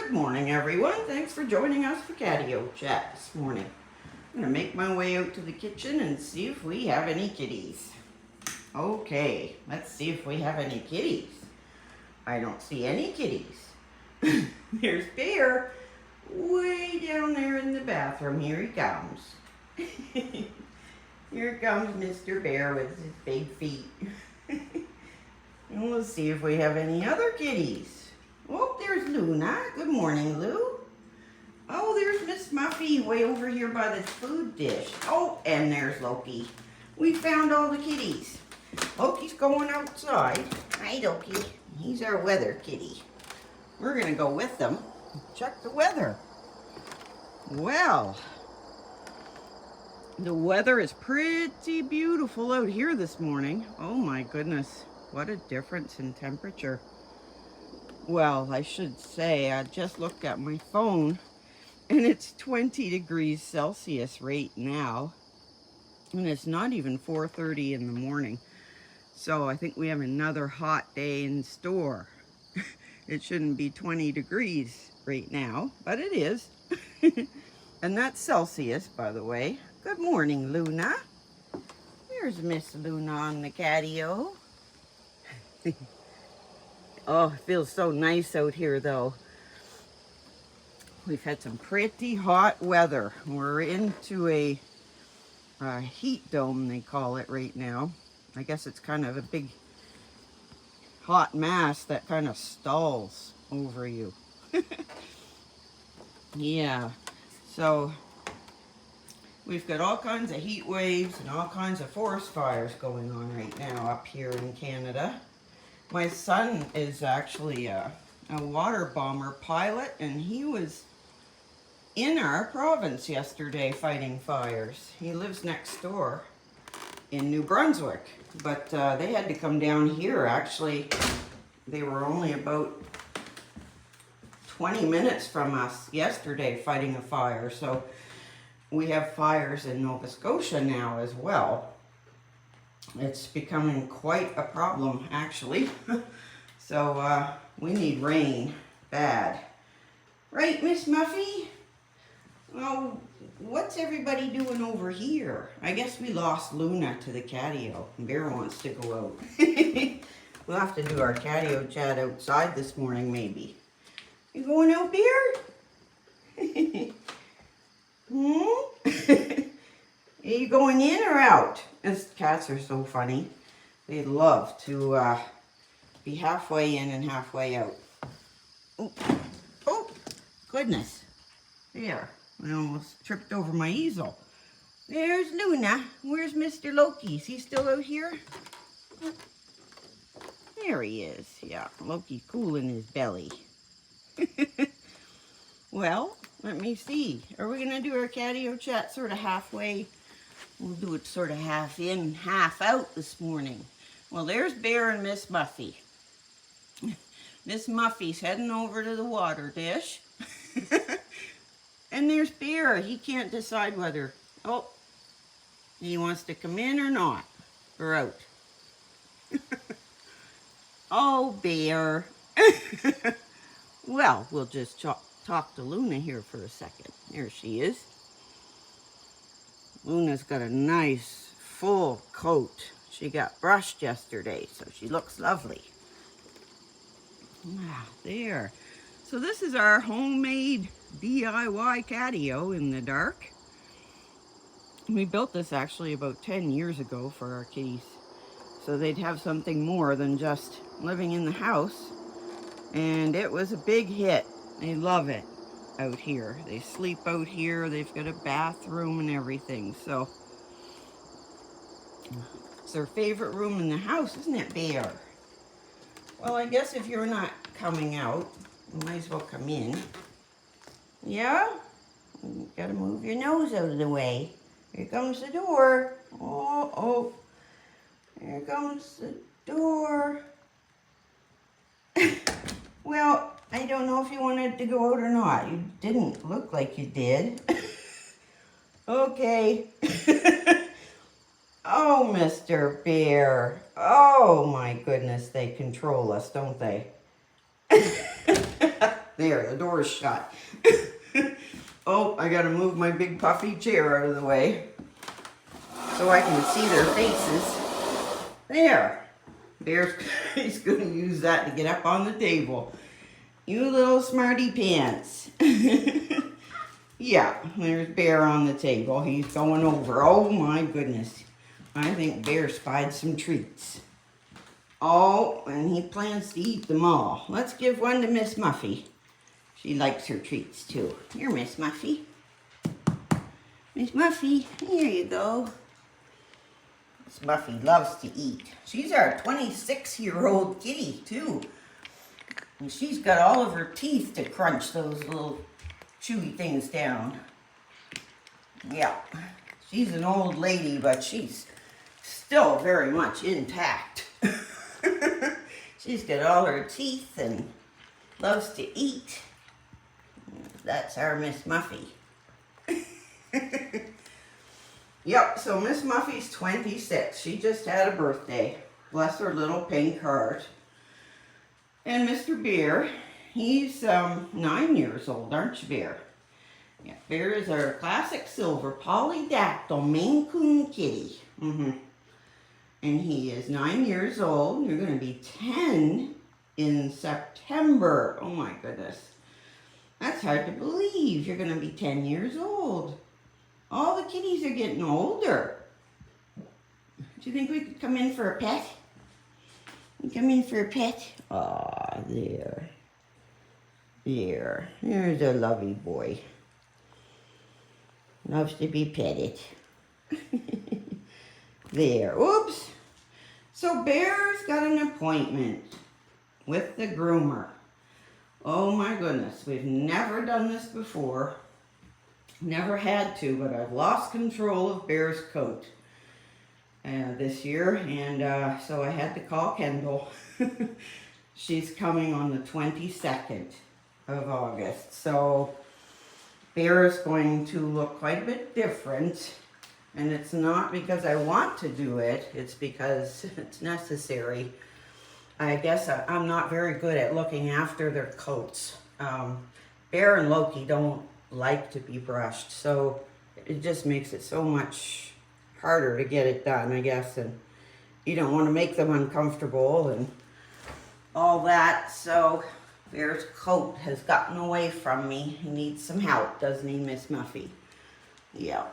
Good morning, everyone. Thanks for joining us for Catio Chat this morning. I'm going to make my way out to the kitchen and see if we have any kitties. Okay, let's see if we have any kitties. I don't see any kitties. There's Bear way down there in the bathroom. Here he comes. Here comes Mr. Bear with his big feet. And we'll see if we have any other kitties. Oh, there's Luna. Good morning, Lou. Oh, there's Miss Muffy way over here by the food dish. Oh, and there's Loki. We found all the kitties. Loki's going outside. Hi, Loki. He's our weather kitty. We're going to go with them and check the weather. Well, the weather is pretty beautiful out here this morning. Oh my goodness, what a difference in temperature. Well, I should say, I just looked at my phone and it's 20 degrees Celsius right now. And it's not even 4:30 in the morning. So I think we have another hot day in store. It shouldn't be 20 degrees right now, but it is. And that's Celsius, by the way. Good morning, Luna. There's Miss Luna on the catio. Oh, it feels so nice out here, though. We've had some pretty hot weather. We're into a heat dome, they call it right now. I guess it's kind of a big hot mass that kind of stalls over you. Yeah, so we've got all kinds of heat waves and all kinds of forest fires going on right now up here in Canada. My son is actually a water bomber pilot, and he was in our province yesterday fighting fires. He lives next door in New Brunswick, but they had to come down here. Actually, they were only about 20 minutes from us yesterday fighting a fire, so we have fires in Nova Scotia now as well. It's becoming quite a problem, actually. So we need rain bad. Right, Miss Muffy? Oh, what's everybody doing over here? I guess we lost Luna to the catio. Bear wants to go out. We'll have to do our catio chat outside this morning, maybe. You going out, Bear? Are you going in or out? These cats are so funny. They love to be halfway in and halfway out. Oh, oh, goodness. There, I almost tripped over my easel. There's Luna. Where's Mr. Loki? Is he still out here? There he is. Yeah, Loki's cooling his belly. Well, let me see. Are we going to do our catio chat sort of halfway? We'll do it sort of half in, half out this morning. Well, there's Bear and Miss Muffy. Miss Muffy's heading over to the water dish. And there's Bear. He can't decide whether, oh, he wants to come in or not, or out. Oh, Bear. Well, we'll just talk to Luna here for a second. There she is. Luna's got a nice full coat. She got brushed yesterday, so she looks lovely. Ah, there. So this is our homemade DIY catio in the dark. We built this actually about 10 years ago for our kitties, so they'd have something more than just living in the house. And it was a big hit. They love it out here. They sleep out here. They've got a bathroom and everything. So it's their favorite room in the house, isn't it, Bear? Well, I guess if you're not coming out, you might as well come in. Yeah? You gotta move your nose out of the way. Here comes the door. Oh, oh. Here comes the door. Well, I don't know if you wanted to go out or not. You didn't look like you did. Okay. Oh, Mr. Bear. Oh, my goodness. They control us, don't they? there. The door's shut. Oh, I gotta move my big puffy chair out of the way so I can see their faces. There. He's gonna use that to get up on the table. You little smarty pants. Yeah, there's Bear on the table. He's going over. Oh my goodness. I think Bear spied some treats. Oh, and he plans to eat them all. Let's give one to Miss Muffy. She likes her treats too. Here, Miss Muffy. Miss Muffy, here you go. Miss Muffy loves to eat. She's our 26-year-old kitty too. And she's got all of her teeth to crunch those little chewy things down. Yeah, she's an old lady, but she's still very much intact. She's got all her teeth and loves to eat. That's our Miss Muffy. Yep, so Miss Muffy's 26. She just had a birthday. Bless her little pink heart. And Mr. Bear, he's 9 years old, aren't you, Bear? Yeah, Bear is our classic silver polydactyl mainecoon kitty. And he is 9 years old. You're going to be 10 in September. Oh my goodness. That's hard to believe. You're going to be 10 years old. All the kitties are getting older. Do you think we could come in for a pet? Come in for a pet? Aw, there. There. There's a lovely boy. Loves to be petted. There. Oops. So Bear's got an appointment with the groomer. Oh my goodness. We've never done this before. Never had to, but I've lost control of Bear's coat this year, and so I had to call Kendall. She's coming on the 22nd of August, so Bear is going to look quite a bit different, and it's not because I want to do it, it's because it's necessary. I guess I'm not very good at looking after their coats. Bear and Loki don't like to be brushed, so it just makes it so much harder to get it done, I guess, and you don't want to make them uncomfortable and all that. So Bear's coat has gotten away from me. He needs some help, doesn't he, Miss Muffy? Yeah.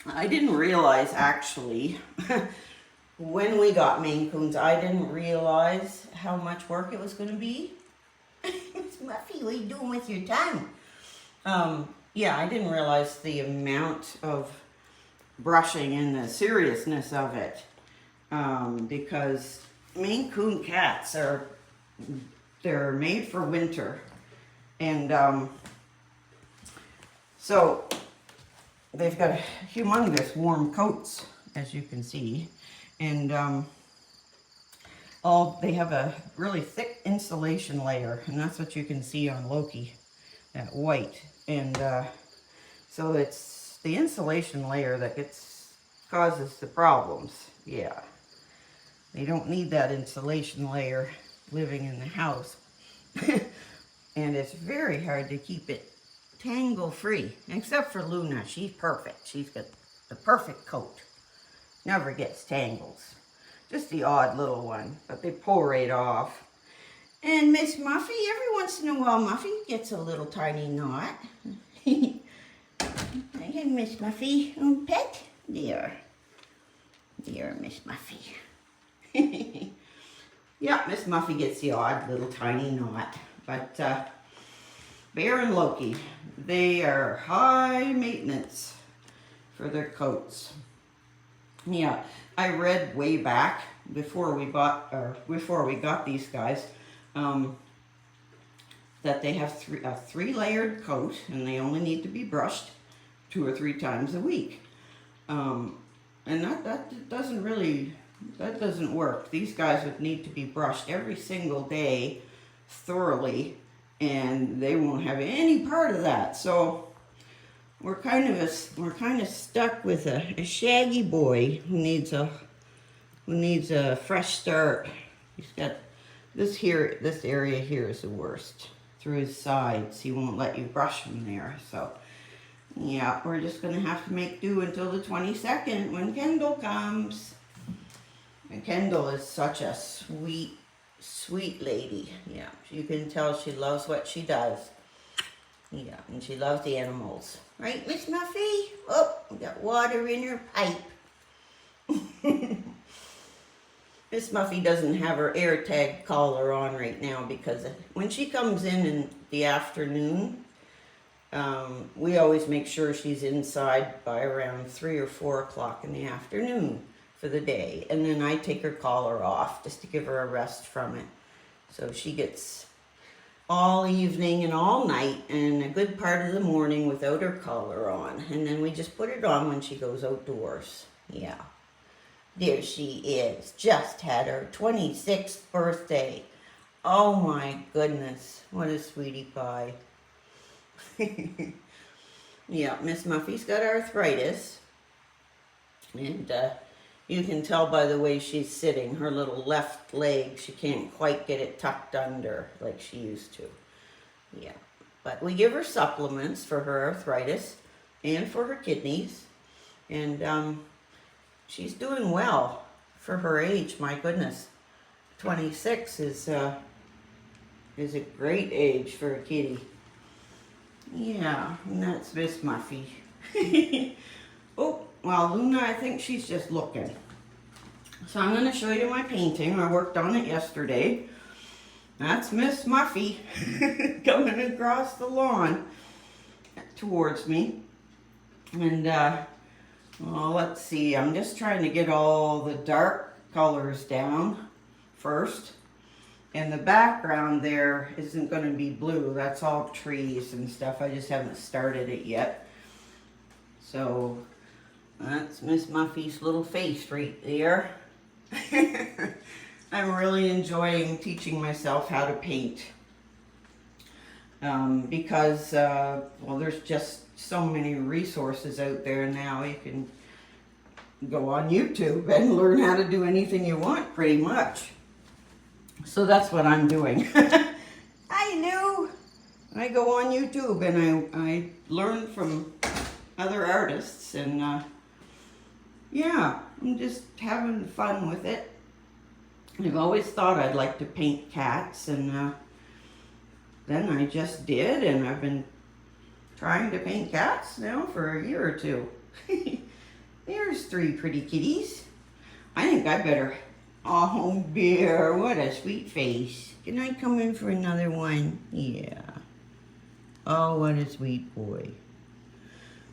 I didn't realize, actually, when we got Maine Coons, I didn't realize how much work it was going to be. Miss Muffy, what are you doing with your tongue? Yeah, I didn't realize the amount of brushing and the seriousness of it, because Maine Coon cats they're made for winter, and so they've got humongous warm coats, as you can see, and they have a really thick insulation layer, and that's what you can see on Loki, that white. And so it's the insulation layer that causes the problems. Yeah, they don't need that insulation layer living in the house. And it's very hard to keep it tangle free, except for Luna. She's perfect. She's got the perfect coat, never gets tangles. Just the odd little one, but they pull right off. And Miss Muffy, every once in a while, Muffy gets a little tiny knot. Hey, Miss Muffy, pet. There. There, Miss Muffy. Yeah, Miss Muffy gets the odd little tiny knot. But Bear and Loki, they are high maintenance for their coats. Yeah, I read way back before we got these guys, that they have a three-layered coat, and they only need to be brushed 2 or 3 times a week. And that doesn't work. These guys would need to be brushed every single day thoroughly, and they won't have any part of that. So we're kind of stuck with a shaggy boy who needs a fresh start. He's got this area here is the worst. through his sides. He won't let you brush him there. So, yeah, we're just going to have to make do until the 22nd when Kendall comes. And Kendall is such a sweet, sweet lady. Yeah, you can tell she loves what she does. Yeah, and she loves the animals. Right, Miss Muffy? Oh, we got water in her pipe. Miss Muffy doesn't have her air tag collar on right now because when she comes in the afternoon, we always make sure she's inside by around 3 or 4 o'clock in the afternoon for the day. And then I take her collar off just to give her a rest from it. So she gets all evening and all night and a good part of the morning without her collar on. And then we just put it on when she goes outdoors. Yeah. There she is. Just had her 26th birthday. Oh my goodness. What a sweetie pie. Yeah, Miss Muffy's got arthritis. And you can tell by the way she's sitting. Her little left leg, she can't quite get it tucked under like she used to. Yeah. But we give her supplements for her arthritis and for her kidneys. And she's doing well for her age. My goodness, 26 is a great age for a kitty. Yeah, and that's Miss Muffy. Oh, well, Luna, I think she's just looking. So I'm going to show you my painting. I worked on it yesterday. That's Miss Muffy coming across the lawn towards me. And well, let's see, I'm just trying to get all the dark colors down first. And the background there isn't going to be blue. That's all trees and stuff. I just haven't started it yet. So that's Miss Muffy's little face right there. I'm really enjoying teaching myself how to paint. Because, well, there's just so many resources out there now. You can go on YouTube and learn how to do anything you want, pretty much. So that's what I'm doing. I know. I go on YouTube and I learn from other artists, and yeah, I'm just having fun with it. I've always thought I'd like to paint cats, and then I just did, and I've been trying to paint cats now for a year or two. There's 3 pretty kitties. I think I better... Oh, Bear, what a sweet face. Can I come in for another one? Yeah. Oh, what a sweet boy.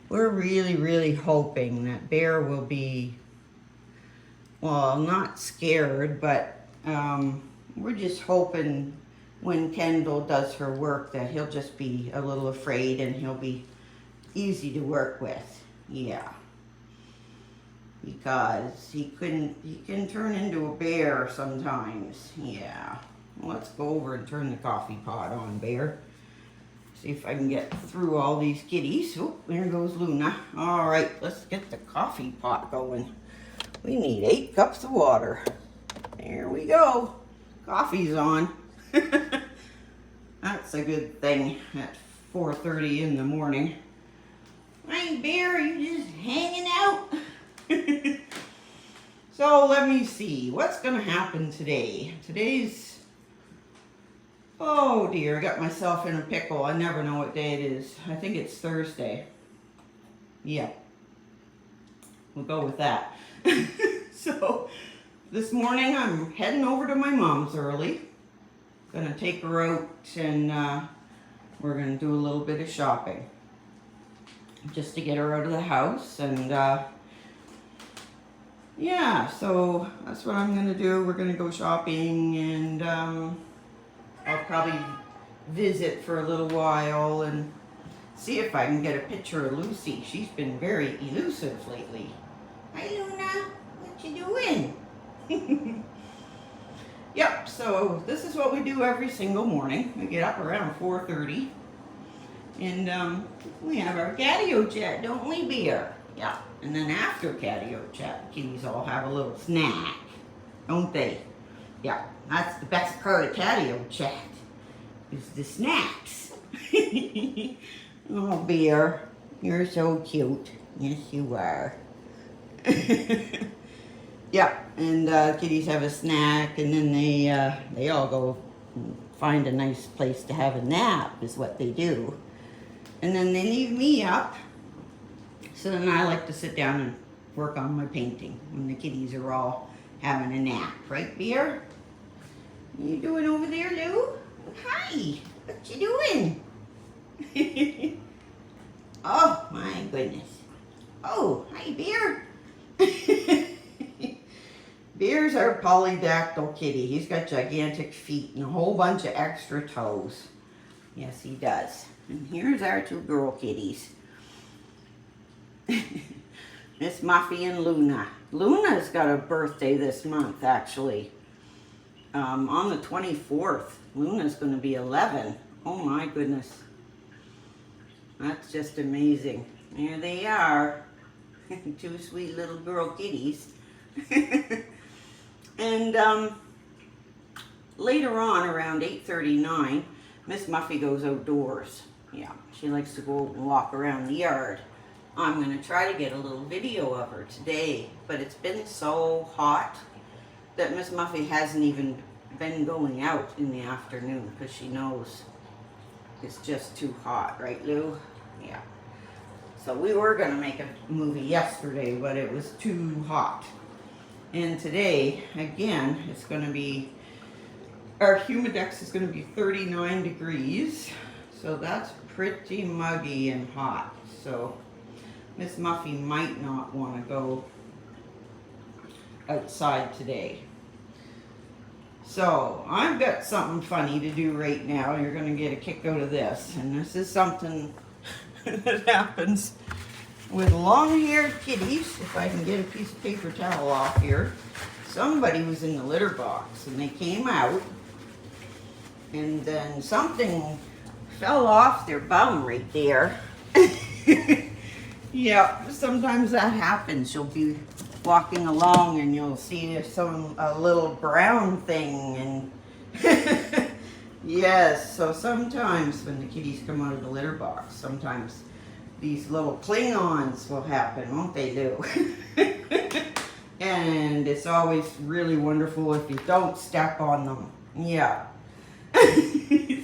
We're really, really hoping that Bear will be, well, not scared, but we're just hoping when Kendall does her work that he'll just be a little afraid and he'll be easy to work with. Yeah. Because he can turn into a bear sometimes. Yeah. Well, let's go over and turn the coffee pot on, Bear. See if I can get through all these kitties. Oh, there goes Luna. All right, let's get the coffee pot going. We need 8 cups of water. There we go. Coffee's on. That's a good thing at 4:30 in the morning. Hey, Bear, you just hanging out? So let me see what's gonna happen today. Today's, oh dear, I got myself in a pickle. I never know what day it is. I think it's Thursday. Yeah, we'll go with that. So this morning I'm heading over to my mom's early. Gonna take her out, and we're gonna do a little bit of shopping just to get her out of the house. And yeah, so that's what I'm gonna do. We're gonna go shopping, and I'll probably visit for a little while and see if I can get a picture of Lucy. She's been very elusive lately. Hi, Luna, what you doing? Yep, so this is what we do every single morning. We get up around 4:30, and we have our Catio Chat, don't we, Bear? Yeah, and then after Catio Chat, kitties all have a little snack, don't they? Yeah, that's the best part of Catio Chat. is the snacks. Oh, Bear, you're so cute. Yes, you are. Yeah, and kitties have a snack, and then they all go find a nice place to have a nap, is what they do. And then they leave me up. So then I like to sit down and work on my painting when the kitties are all having a nap. Right, Bear? What you doing over there, Lou? Hi, what you doing? Oh, my goodness. Oh, hi, Bear. Bear's our polydactyl kitty. He's got gigantic feet and a whole bunch of extra toes. Yes, he does. And here's our two girl kitties. Miss Muffy and Luna. Luna's got a birthday this month, actually. On the 24th. Luna's going to be 11. Oh my goodness. That's just amazing. There they are. Two sweet little girl kitties. And later on, around 8:39, Miss Muffy goes outdoors. Yeah, she likes to go out and walk around the yard. I'm going to try to get a little video of her today, but it's been so hot that Miss Muffy hasn't even been going out in the afternoon because she knows it's just too hot, right, Lou? Yeah. So we were going to make a movie yesterday, but it was too hot. And today, again, it's going to be, our humidex is going to be 39 degrees. So that's pretty muggy and hot. So Miss Muffy might not want to go outside today. So I've got something funny to do right now. You're going to get a kick out of this. And this is something that happens with long-haired kitties. If I can get a piece of paper towel off here. Somebody was in the litter box and they came out and then something fell off their bum right there. Yeah, sometimes that happens. You'll be walking along and you'll see a little brown thing and yes, so sometimes when the kitties come out of the litter box, sometimes these little Klingons will happen, won't they, Lou? And it's always really wonderful if you don't step on them. Yeah.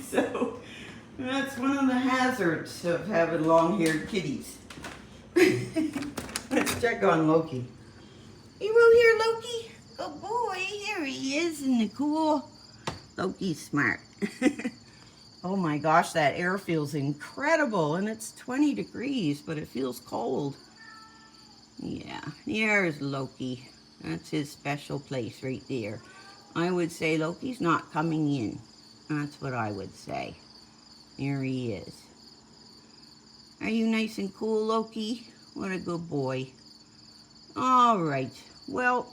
So that's one of the hazards of having long-haired kitties. Let's check on Loki. You out here, Loki? Good boy. Here he is in the cool. Loki's smart. Oh my gosh, that air feels incredible. And it's 20 degrees, but it feels cold. Yeah, there's Loki. That's his special place right there. I would say Loki's not coming in. That's what I would say. There he is. Are you nice and cool, Loki? What a good boy. All right. Well,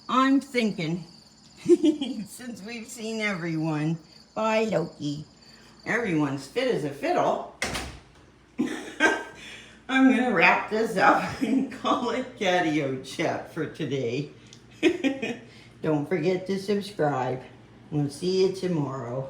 I'm thinking, since we've seen everyone, bye, Loki. Everyone's fit as a fiddle. I'm going to wrap this up and call it Catio Chat for today. Don't forget to subscribe. We'll see you tomorrow.